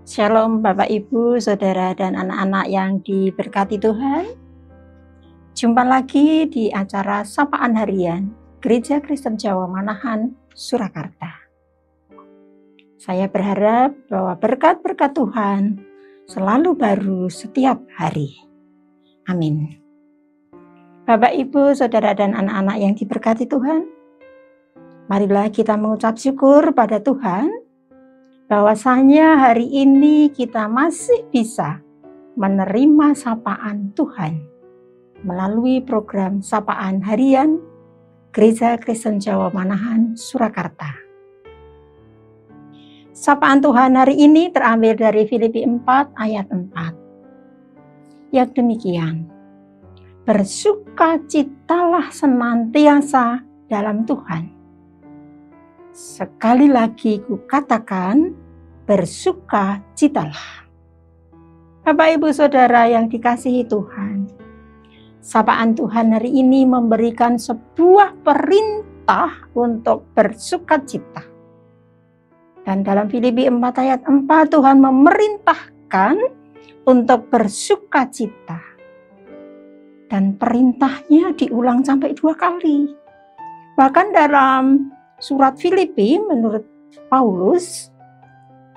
Shalom Bapak Ibu, Saudara dan anak-anak yang diberkati Tuhan. Jumpa lagi di acara Sapaan Harian Gereja Kristen Jawa Manahan, Surakarta. Saya berharap bahwa berkat-berkat Tuhan selalu baru setiap hari. Amin. Bapak Ibu, Saudara dan anak-anak yang diberkati Tuhan, marilah kita mengucap syukur pada Tuhan bahwasanya hari ini kita masih bisa menerima sapaan Tuhan melalui program Sapaan Harian Gereja Kristen Jawa Manahan, Surakarta. Sapaan Tuhan hari ini terambil dari Filipi 4 ayat 4. Yang demikian, bersukacitalah senantiasa dalam Tuhan. Sekali lagi kukatakan, bersukacitalah. Bapak Ibu Saudara yang dikasihi Tuhan, sapaan Tuhan hari ini memberikan sebuah perintah untuk bersukacita. Dan dalam Filipi 4 ayat 4 Tuhan memerintahkan untuk bersukacita. Dan perintahnya diulang sampai 2 kali. Bahkan dalam surat Filipi menurut Paulus,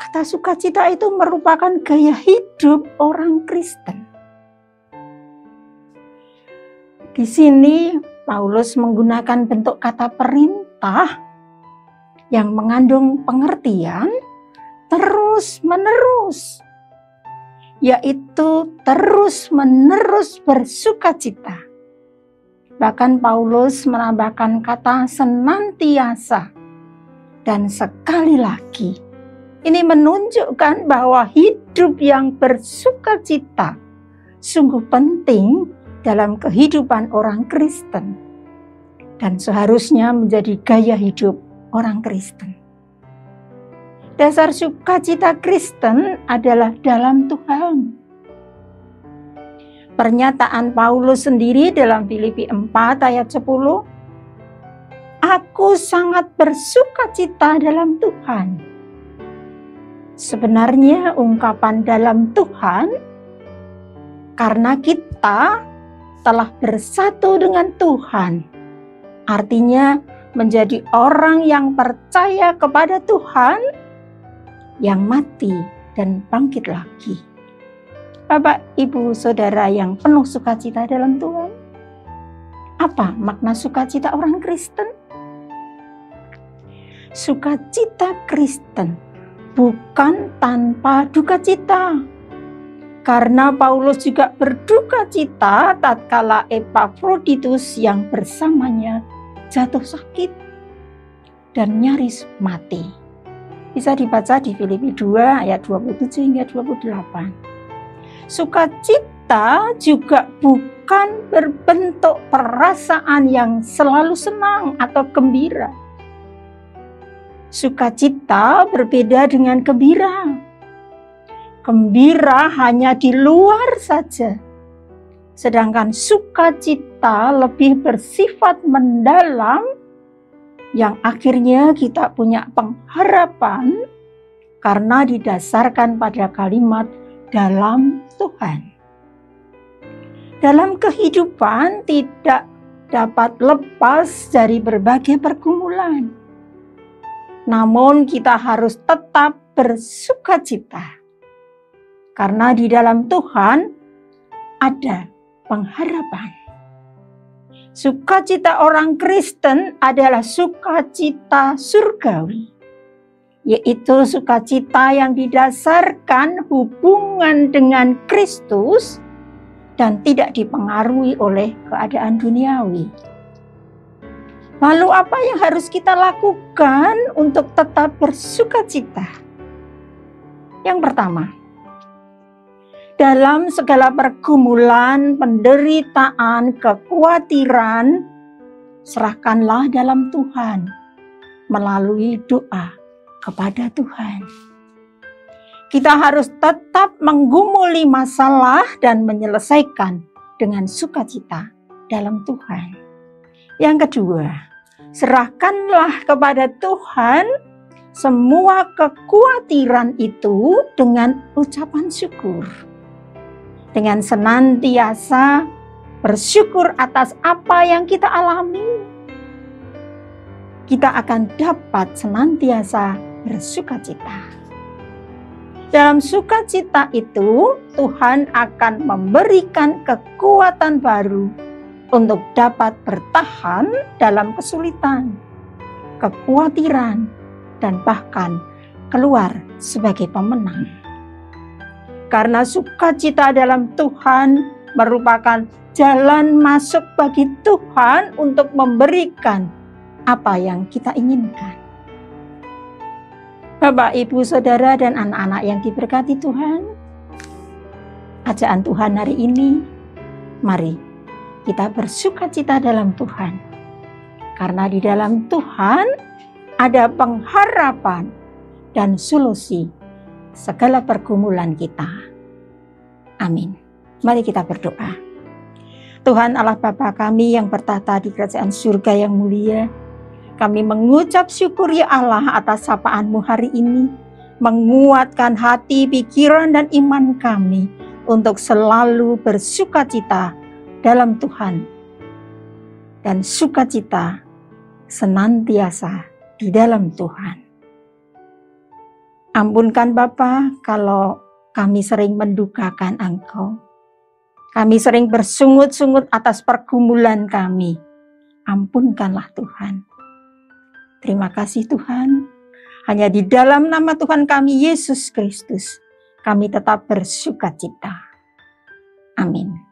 kata sukacita itu merupakan gaya hidup orang Kristen. Di sini Paulus menggunakan bentuk kata perintah yang mengandung pengertian terus-menerus, yaitu terus-menerus bersukacita. Bahkan Paulus menambahkan kata senantiasa dan sekali lagi. Ini menunjukkan bahwa hidup yang bersukacita sungguh penting dalam kehidupan orang Kristen dan seharusnya menjadi gaya hidup orang Kristen. Dasar sukacita Kristen adalah dalam Tuhan. Pernyataan Paulus sendiri dalam Filipi 4 ayat 10, aku sangat bersukacita dalam Tuhan. Sebenarnya ungkapan dalam Tuhan, karena kita telah bersatu dengan Tuhan, artinya menjadi orang yang percaya kepada Tuhan, yang mati dan bangkit lagi. Bapak, Ibu, Saudara yang penuh sukacita dalam Tuhan. Apa makna sukacita orang Kristen? Sukacita Kristen bukan tanpa duka cita. Karena Paulus juga berduka cita tatkala Epafroditus yang bersamanya jatuh sakit dan nyaris mati. Bisa dibaca di Filipi 2 ayat 27 hingga 28. Sukacita juga bukan berbentuk perasaan yang selalu senang atau gembira. Sukacita berbeda dengan gembira. Gembira hanya di luar saja. Sedangkan sukacita lebih bersifat mendalam yang akhirnya kita punya pengharapan karena didasarkan pada kalimat dalam Tuhan. Dalam kehidupan tidak dapat lepas dari berbagai pergumulan. Namun kita harus tetap bersukacita. Karena di dalam Tuhan ada pengharapan. Sukacita orang Kristen adalah sukacita surgawi. Yaitu sukacita yang didasarkan hubungan dengan Kristus dan tidak dipengaruhi oleh keadaan duniawi. Lalu apa yang harus kita lakukan untuk tetap bersukacita? Yang pertama, dalam segala pergumulan, penderitaan, kekhawatiran, serahkanlah dalam Tuhan melalui doa kepada Tuhan. Kita harus tetap menggumuli masalah dan menyelesaikan dengan sukacita dalam Tuhan. Yang kedua, serahkanlah kepada Tuhan semua kekhawatiran itu dengan ucapan syukur. Dengan senantiasa bersyukur atas apa yang kita alami, kita akan dapat senantiasa bersukacita. Dalam sukacita itu, Tuhan akan memberikan kekuatan baru untuk dapat bertahan dalam kesulitan, kekhawatiran, dan bahkan keluar sebagai pemenang. Karena sukacita dalam Tuhan merupakan jalan masuk bagi Tuhan untuk memberikan apa yang kita inginkan. Bapak, Ibu, Saudara, dan anak-anak yang diberkati Tuhan, ajaan Tuhan hari ini, mari kita bersukacita dalam Tuhan. Karena di dalam Tuhan ada pengharapan dan solusi segala pergumulan kita. Amin. Mari kita berdoa. Tuhan Allah Bapa kami yang bertata di kerajaan surga yang mulia, kami mengucap syukur ya Allah atas sapaan-Mu hari ini, menguatkan hati, pikiran, dan iman kami untuk selalu bersukacita dalam Tuhan, dan sukacita senantiasa di dalam Tuhan. Ampunkan Bapa kalau kami sering mendukakan Engkau. Kami sering bersungut-sungut atas pergumulan kami. Ampunkanlah Tuhan. Terima kasih Tuhan. Hanya di dalam nama Tuhan kami Yesus Kristus, kami tetap bersukacita. Amin.